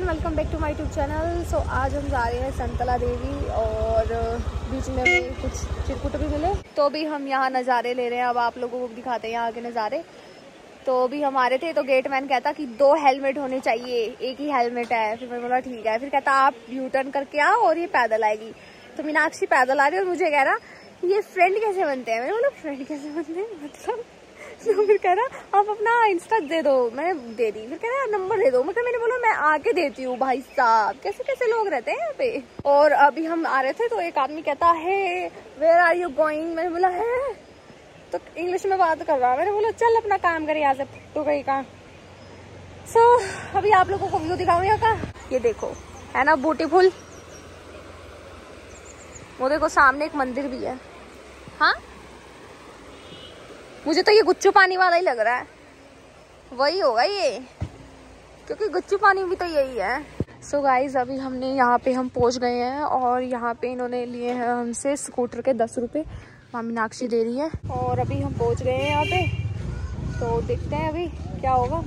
Welcome back to my YouTube channel. So आज हम जा रहे हैं संतला देवी और बीच में हमें कुछ चिरकुट भी मिले, तो भी हम यहाँ नज़ारे ले रहे हैं। अब आप लोगों को दिखाते हैं यहाँ के नज़ारे। तो भी हम आ रहे थे तो गेटमैन कहता कि 2 हेलमेट होने चाहिए, एक ही हेलमेट है। फिर मैं बोला ठीक है। फिर कहता आप यू टर्न करके आओ और ये पैदल आएगी। तो मीनाक्षी पैदल आ रही है और मुझे कह रहा ये फ्रेंड कैसे बनते हैं। मैंने बोला फ्रेंड कैसे बनते हैं मतलब। तो फिर कह रहा आप अपना इंस्टा दे दो। मैंने दे दी। फिर कह रहा नंबर दे दो। मतलब मैंने बोला मैं आके देती हूँ। भाई साहब कैसे कैसे लोग रहते हैं यहाँ पे। और अभी हम आ रहे थे तो एक आदमी कहता है वेयर आर यू गोइंग। मैंने बोला है, तो इंग्लिश में बात कर रहा। मैंने बोला चल अपना काम करे यहाँ से तो गई कहाँ। सो अभी आप लोगों को व्यू दिखाऊँ यहाँ का। ये देखो है ना ब्यूटीफुल। वो देखो सामने एक मंदिर भी है। हाँ मुझे तो ये गुच्चू पानी वाला ही लग रहा है। वही होगा ये, क्योंकि गुच्चू पानी भी तो यही है। सो गाइज अभी हमने यहाँ पे हम पहुँच गए हैं और यहाँ पे इन्होंने लिए हैं हमसे स्कूटर के 10 रुपये। वहाँ मीनाक्षी दे रही है और अभी हम पहुँच गए हैं यहाँ पे। तो देखते हैं अभी क्या होगा,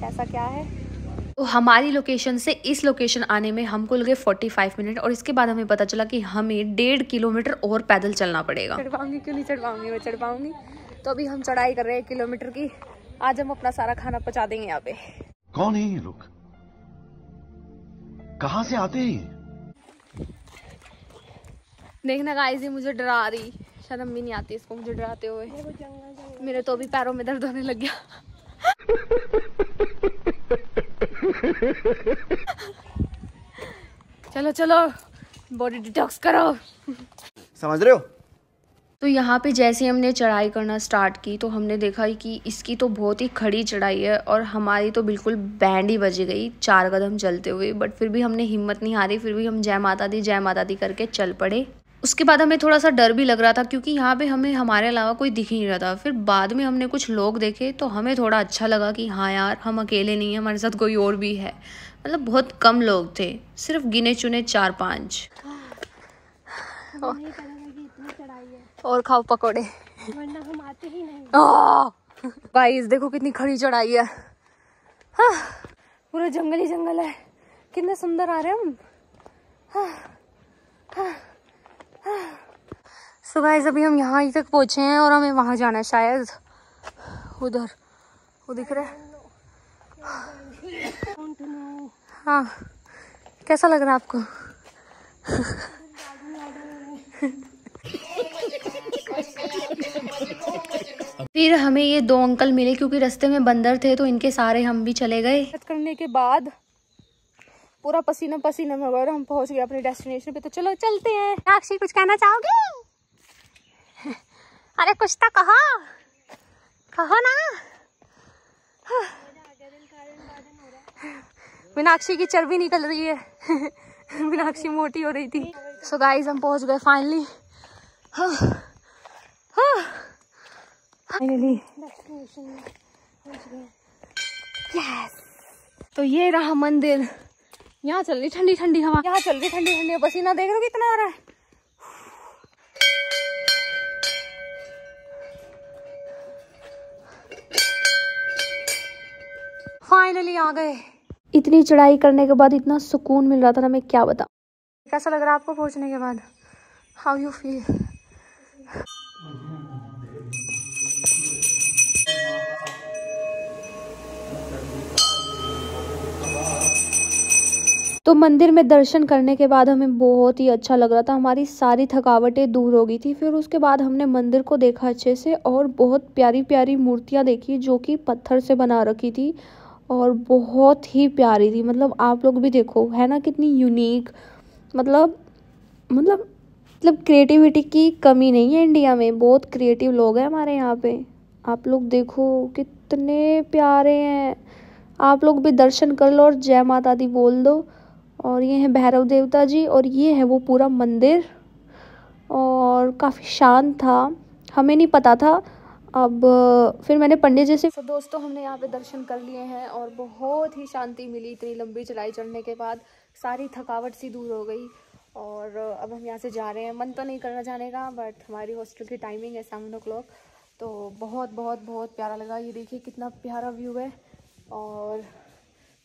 कैसा क्या है। तो हमारी लोकेशन से इस लोकेशन आने में हमको लगे 45 मिनट और इसके बाद हमें पता चला कि हमें 1.5 किलोमीटर और पैदल चलना पड़ेगा। चढ़ पाऊंगी क्यों नहीं चढ़ पाऊंगी, मैं चढ़ पाऊंगी। तो अभी हम चढ़ाई कर रहे हैं 1 किलोमीटर की। आज हम अपना सारा खाना पचा देंगे यहाँ पे। कौन है ये लोग, कहाँ से आते हैं? देखना गाइस ये मुझे डरा रही, शर्म भी नहीं आती इसको मुझे डराते हुए। मेरे तो अभी पैरों में दर्द होने लग गया। चलो चलो बॉडी डिटॉक्स करो, समझ रहे हो। तो यहाँ पे जैसे हमने चढ़ाई करना स्टार्ट की तो हमने देखा कि इसकी तो बहुत ही खड़ी चढ़ाई है और हमारी तो बिल्कुल बैंड ही बज गई 4 कदम चलते हुए। बट फिर भी हमने हिम्मत नहीं हारी, फिर भी हम जय माता दी करके चल पड़े। उसके बाद हमें थोड़ा सा डर भी लग रहा था क्योंकि यहाँ पे हमें हमारे अलावा कोई दिख ही नहीं रहा था। फिर बाद में हमने कुछ लोग देखे तो हमें थोड़ा अच्छा लगा कि हाँ यार हम अकेले नहीं हैं, हमारे साथ कोई और भी है। मतलब बहुत कम लोग थे, सिर्फ गिने चुने 4-5। और खाओ पकोड़े, वरना हम आते ही नहीं। गाइस देखो कितनी खड़ी चढ़ाई है। हाँ, पूरा जंगल ही जंगल है। कितने सुंदर आ रहे हैं हम। सो गाइस अभी हम यहाँ ही तक पहुँचे हैं और हमें वहाँ जाना है शायद। उधर वो दिख रहा है। हाँ कैसा लग रहा है आपको? फिर हमें ये 2 अंकल मिले क्योंकि रास्ते में बंदर थे तो इनके सारे हम भी चले गए। करने के बाद पूरा पसीना पसीना में हो गया और हम पहुंच गए अपने डेस्टिनेशन पे। तो चलो चलते हैं। साक्षी कुछ कहना चाहोगे? अरे कुछ तो कहो, कहो ना। मीनाक्षी की चर्बी निकल रही है। मीनाक्षी मोटी हो रही थी। सो गाइस हम पहुंच गए फाइनली। Finally yes. तो ये रहा मंदिर। यहाँ चल रही ठंडी ठंडी हवा, यहाँ चल रही ठंडी ठंडी। पसीना देख रहे हो कितना आ रहा है। फाइनली आ गए। इतनी चढ़ाई करने के बाद इतना सुकून मिल रहा था ना, मैं क्या बताऊं। कैसा लग रहा है आपको पहुंचने के बाद? How you feel? तो मंदिर में दर्शन करने के बाद हमें बहुत ही अच्छा लग रहा था। हमारी सारी थकावटें दूर हो गई थी। फिर उसके बाद हमने मंदिर को देखा अच्छे से और बहुत प्यारी प्यारी मूर्तियां देखी जो कि पत्थर से बना रखी थी और बहुत ही प्यारी थी। मतलब आप लोग भी देखो है ना कितनी यूनिक। मतलब क्रिएटिविटी की कमी नहीं है इंडिया में, बहुत क्रिएटिव लोग हैं हमारे यहाँ पे। आप लोग देखो कितने प्यारे हैं। आप लोग भी दर्शन कर लो और जय माता दी बोल दो। और ये है भैरव देवता जी और ये है वो पूरा मंदिर और काफ़ी शांत था, हमें नहीं पता था। अब फिर मैंने पंडित जी से। तो दोस्तों हमने यहाँ पे दर्शन कर लिए हैं और बहुत ही शांति मिली। इतनी लंबी चढ़ाई चढ़ने के बाद सारी थकावट सी दूर हो गई और अब हम यहाँ से जा रहे हैं। मन तो नहीं करना जाने का बट हमारी हॉस्टल की टाइमिंग है 7 o'clock। तो बहुत बहुत बहुत प्यारा लगा। ये देखिए कितना प्यारा व्यू है और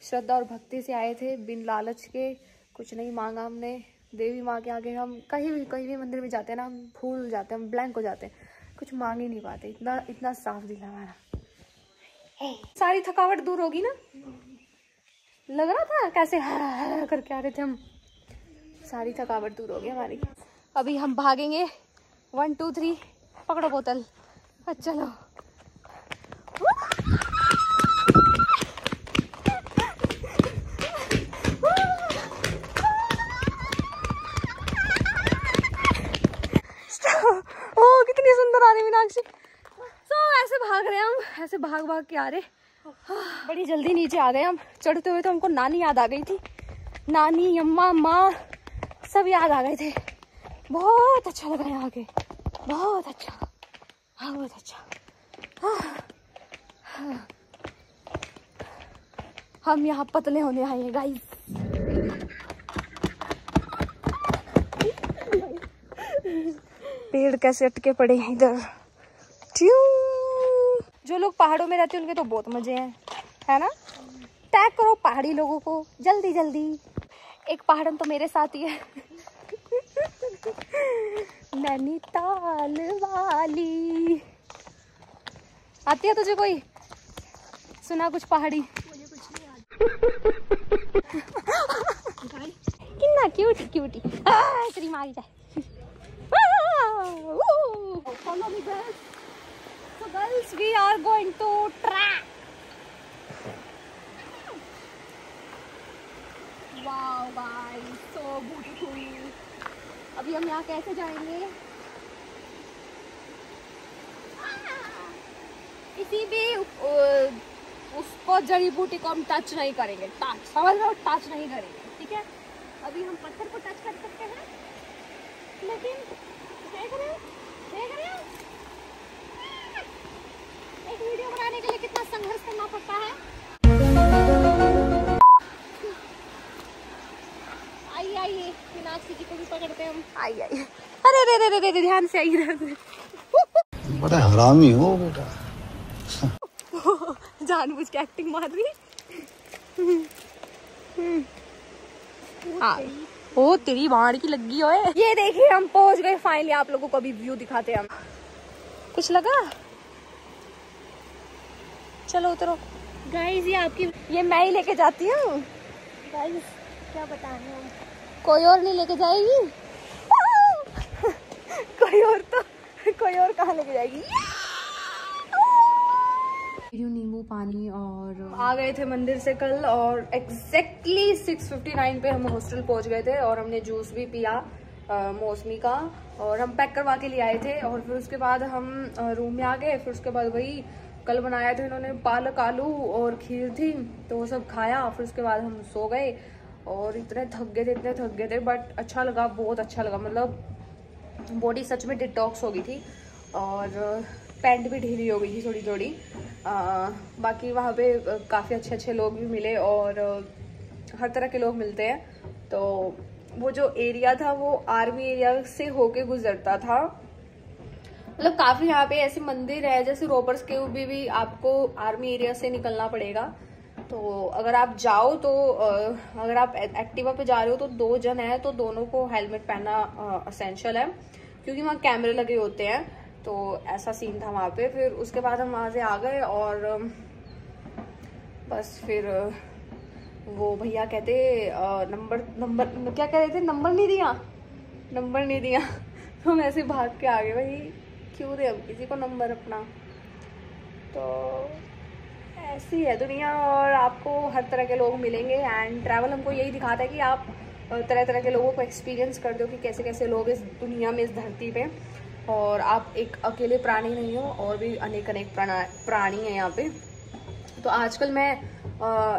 श्रद्धा और भक्ति से आए थे, बिन लालच के, कुछ नहीं मांगा हमने। देवी माँ के आगे हम कहीं भी मंदिर में जाते हैं ना, हम भूल जाते हैं, हम ब्लैंक हो जाते हैं, कुछ मांग ही नहीं पाते। इतना साफ दिल है हमारा। सारी थकावट दूर होगी ना, लग रहा था कैसे हा करके आ रहे थे हम, सारी थकावट दूर हो गई हमारी। अभी हम भागेंगे 1 2 3, पकड़ो बोतल, चलो। कितनी सुंदर आ रही मीनाक्षी। ऐसे भाग रहे हैं हम, ऐसे भाग के आ रहे। बड़ी जल्दी नीचे आ गए हम। चढ़ते हुए तो हमको नानी याद आ गई थी, नानी, अम्मा, माँ सब याद आ गए थे। बहुत अच्छा लगा यहाँ के, बहुत अच्छा, बहुत अच्छा। हम यहाँ पतले होने आए हैं गाइस। पेड़ कैसे अटके पड़े हैं इधर। जो लोग पहाड़ों में रहते हैं उनके तो बहुत मजे हैं, है ना। टैग करो पहाड़ी लोगों को जल्दी जल्दी। एक पहाड़न तो मेरे साथ ही है। नैनीताल वाली आती है तुझे कोई? सुना कुछ पहाड़ी? मुझे कुछ नहीं आता। कितना क्यूटी क्यूटी तेरी मारी जाए। Follow me girls. So girls, we are going to track. Wow guys, so beautiful. अभी हम यहाँ कैसे जाएंगे? किसी भी उसको जड़ी बूटी को हम टच नहीं करेंगे, टच समझ लो, टच नहीं करेंगे, ठीक है। अभी हम पत्थर को टच कर सकते हैं, लेकिन देख रहे हो एक वीडियो बनाने के लिए कितना संघर्ष करना पड़ता है। आइए मीनाक्षी जी को भी पकड़ते हैं हम। आइए अरे ध्यान से आइए। बड़ा हरामी हो बेटा। जानबूझ के एक्टिंग मार रही है। हाँ, ओ तेरी बाढ़ की लगी हो। ये देखिए हम पहुंच गए फाइनली। आप लोगों को अभी व्यू दिखाते हैं हम। कुछ लगा? चलो उतरो गाइस। ये आपकी, ये मैं ही लेके जाती हूँ गाइस। क्या बताना, कोई और नहीं लेके जाएगी। कोई और कहाँ लेके जाएगी। नींबू पानी। और आ गए थे मंदिर से कल, और एग्जैक्टली 6:59 पे हम हॉस्टल पहुंच गए थे। और हमने जूस भी पिया मौसमी का, और हम पैक करवा के लिए आए थे। और फिर उसके बाद हम रूम में आ गए। फिर उसके बाद वही कल बनाया था इन्होंने, पालक आलू और खीर थी, तो वो सब खाया। फिर उसके बाद हम सो गए और इतने थक गए थे, बट अच्छा लगा, बहुत अच्छा लगा। मतलब बॉडी सच में डिटॉक्स हो गई थी, और पैंट भी ढीली हो गई थी थोड़ी। बाकी वहाँ पे काफ़ी अच्छे लोग भी मिले, और हर तरह के लोग मिलते हैं। तो वो जो एरिया था वो आर्मी एरिया से होके गुजरता था। मतलब काफ़ी यहाँ पे ऐसे मंदिर है, जैसे रोपर्स केव भी आपको आर्मी एरिया से निकलना पड़ेगा। तो अगर आप जाओ तो अगर आप एक्टिवा पे जा रहे हो तो 2 जन है, तो दोनों को हेलमेट पहनना असेंशियल है, क्योंकि वहाँ कैमरे लगे होते हैं। तो ऐसा सीन था वहाँ पे। फिर उसके बाद हम वहाँ से आ गए, और बस फिर वो भैया कहते नंबर क्या कह रहे थे, नंबर नहीं दिया। तो हम ऐसे भाग के आ गए, भाई क्यों दे हम किसी को नंबर अपना। तो ऐसी है दुनिया, और आपको हर तरह के लोग मिलेंगे। एंड ट्रैवल हमको यही दिखाता है कि आप तरह के लोगों को एक्सपीरियंस कर दो कि कैसे कैसे लोग इस दुनिया में, इस धरती पे। और आप एक अकेले प्राणी नहीं हो, और भी अनेक प्राणी हैं यहाँ पे। तो आजकल मैं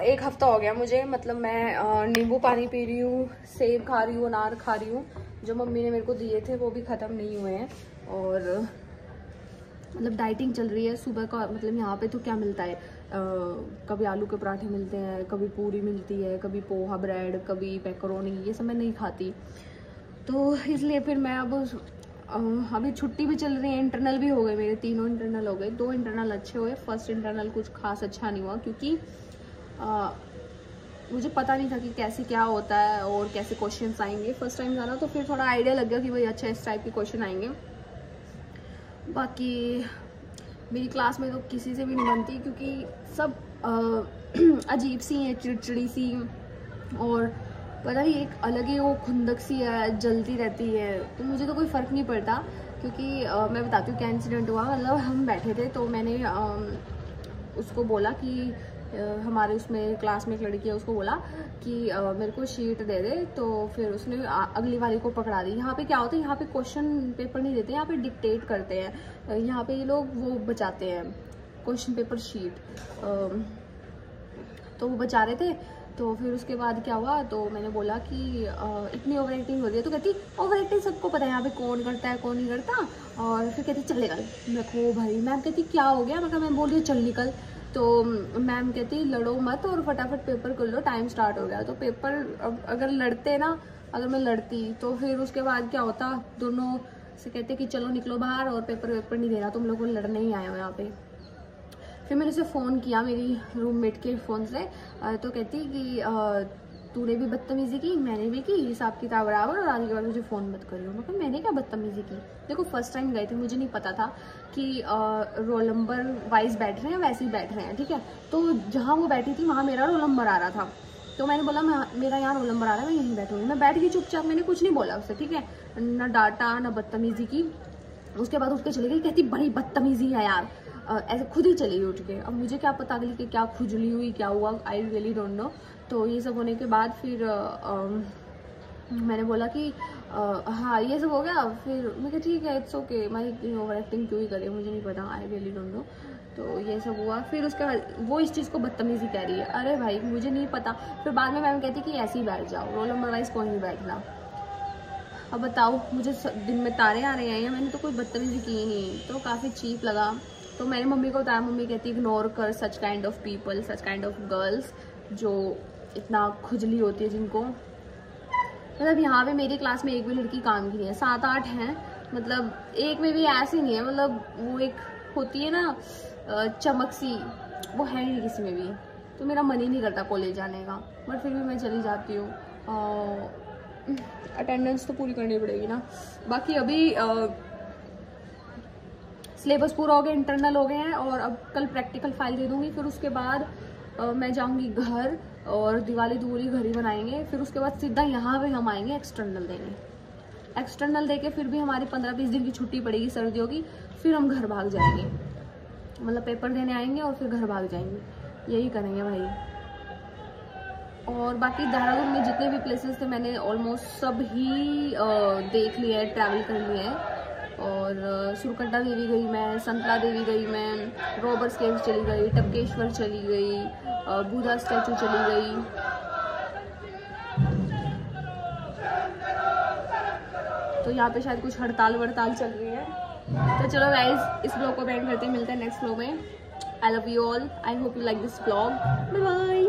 1 हफ्ता हो गया मुझे, मतलब मैं नींबू पानी पी रही हूँ, सेब खा रही हूँ, अनार खा रही हूँ। जो मम्मी ने मेरे को दिए थे वो भी ख़त्म नहीं हुए हैं। और मतलब डाइटिंग चल रही है। सुबह का मतलब यहाँ पे तो क्या मिलता है, कभी आलू के पराठे मिलते हैं, कभी पूरी मिलती है, कभी पोहा ब्रेड, कभी मैकरोनी, ये सब मैं नहीं खाती। तो इसलिए फिर मैं अब अभी छुट्टी भी चल रही है, इंटरनल भी हो गए मेरे, 3 इंटरनल हो गए। 2 इंटरनल अच्छे हुए, फर्स्ट इंटरनल कुछ खास अच्छा नहीं हुआ, क्योंकि मुझे पता नहीं था कि कैसे क्या होता है और कैसे क्वेश्चंस आएंगे। फर्स्ट टाइम जाना तो फिर थोड़ा आइडिया लग गया कि भाई अच्छा इस टाइप के क्वेश्चन आएंगे। बाकी मेरी क्लास में तो किसी से भी नहीं बनती, क्योंकि सब अजीब सी हैं, चिड़चिड़ी सी, और पता नहीं एक अलग ही वो खुंदक सी है, जलती रहती है। तो मुझे तो कोई फ़र्क नहीं पड़ता, क्योंकि मैं बताती हूँ क्या इंसिडेंट हुआ। मतलब हम बैठे थे तो मैंने उसको बोला कि हमारे उसमें क्लास में एक लड़की है, उसको बोला कि मेरे को शीट दे दे। तो फिर उसने अगली वाली को पकड़ा दी। यहाँ पे क्या होता है, यहाँ पे क्वेश्चन पेपर नहीं देते, यहाँ पे डिक्टेट करते हैं। यहाँ पे ये लोग वो बचाते हैं क्वेश्चन पेपर शीट, तो वो बचा रहे थे। तो फिर उसके बाद क्या हुआ, तो मैंने बोला कि इतनी ओवर एक्टिंग हो रही है। तो कहती ओवर एक्टिंग सबको पता है यहाँ पे कौन करता है कौन नहीं करता। और फिर कहती चल निकल। मैं को भाई मैम कहती क्या हो गया, मैं बोल रही हूँ चल निकल। तो मैम कहती लड़ो मत और फटाफट पेपर कर लो, टाइम स्टार्ट हो गया। तो पेपर अगर लड़ते ना, अगर मैं लड़ती तो फिर उसके बाद क्या होता, दोनों से कहते कि चलो निकलो बाहर और पेपर नहीं देना, तुम लोग को लड़ने ही आए हो यहाँ पे। फिर मैंने उसे फ़ोन किया मेरी रूममेट के फ़ोन से, तो कहती कि तूने भी बदतमीज़ी की, मैंने भी की, हिसाब किताब बराबर, और आगे के बाद मुझे फ़ोन मत करियो। मतलब मैंने क्या बदतमीज़ी की। देखो फर्स्ट टाइम गए थे, मुझे नहीं पता था कि रोल नंबर वाइज बैठ रहे हैं, वैसे ही बैठ रहे हैं, ठीक है। तो जहाँ वो बैठी थी वहाँ मेरा रोल नंबर आ रहा था। तो मैंने बोला मेरा यहाँ रोल नंबर आ रहा है, मैं यहीं बैठूँगी। मैं बैठ गई चुपचाप, मैंने कुछ नहीं बोला उससे, ठीक है, ना डांटा ना बदतमीज़ी की। उसके बाद उठ के चली गई, कहती बड़ी बदतमीज़ी है यार, ऐसे खुद ही चली गई उठ के। अब मुझे क्या पता अगली कि क्या खुजली हुई, क्या हुआ, आई रियली डोंट नो। तो ये सब होने के बाद फिर मैंने बोला कि हाँ ये सब हो गया। फिर मैं कहा ठीक है इट्स ओके, मैं इतनी ओवर एक्टिंग क्यों ही करे, मुझे नहीं पता, आई रियली डोंट नो। तो ये सब हुआ। फिर उसके बाद वो इस चीज़ को बदतमीज़ी कह रही है। अरे भाई मुझे नहीं पता। फिर बाद में मैम कहती कि ऐसे ही बैठ जाओ, रोल नंबर वाइज कोई नहीं बैठना। अब बताओ मुझे दिन में तारे आ रहे हैं या मैंने तो कोई बदतमीज़ी की नहीं। तो काफ़ी चीप लगा। तो मैंने मम्मी को बताया, मम्मी कहती इग्नोर कर such kind of people, such kind of girls जो इतना खुजली होती है जिनको। मतलब यहाँ पे मेरी क्लास में एक भी लड़की काम की नहीं है, 7-8 हैं, मतलब एक में भी ऐसी नहीं है। मतलब वो एक होती है ना चमक सी, वो है नहीं किसी में भी। तो मेरा मन ही नहीं करता कॉलेज जाने का, बट फिर भी मैं चली जाती हूँ। अटेंडेंस तो पूरी करनी पड़ेगी ना। बाकी अभी सिलेबस पूरा हो गया, इंटरनल हो गए हैं, और अब कल प्रैक्टिकल फाइल दे दूँगी। फिर उसके बाद मैं जाऊँगी घर और दिवाली दूरी घर ही बनाएंगे। फिर उसके बाद सीधा यहाँ पे हम आएंगे एक्सटर्नल देने। एक्सटर्नल दे के फिर भी हमारी 15-20 दिन की छुट्टी पड़ेगी सर्दियों की। फिर हम घर भाग जाएंगे, मतलब पेपर देने आएंगे और फिर घर भाग जाएंगे। यही करेंगे भाई। और बाकी देहरादून में जितने भी प्लेसेस थे मैंने ऑलमोस्ट सब ही देख लिए हैं, ट्रैवल कर लिए हैं। और सुरकंडा देवी गई मैं, संतला देवी गई मैं, रॉबर्स केव चली गई, टपकेश्वर चली गई, बुद्धा स्टैचू चली गई। तो यहाँ पे शायद कुछ हड़ताल वड़ताल चल रही है। तो चलो गाइज इस ब्लॉग को एंड करते हैं, मिलते हैं नेक्स्ट ब्लॉग में। I love you all, I hope you like this blog, bye bye.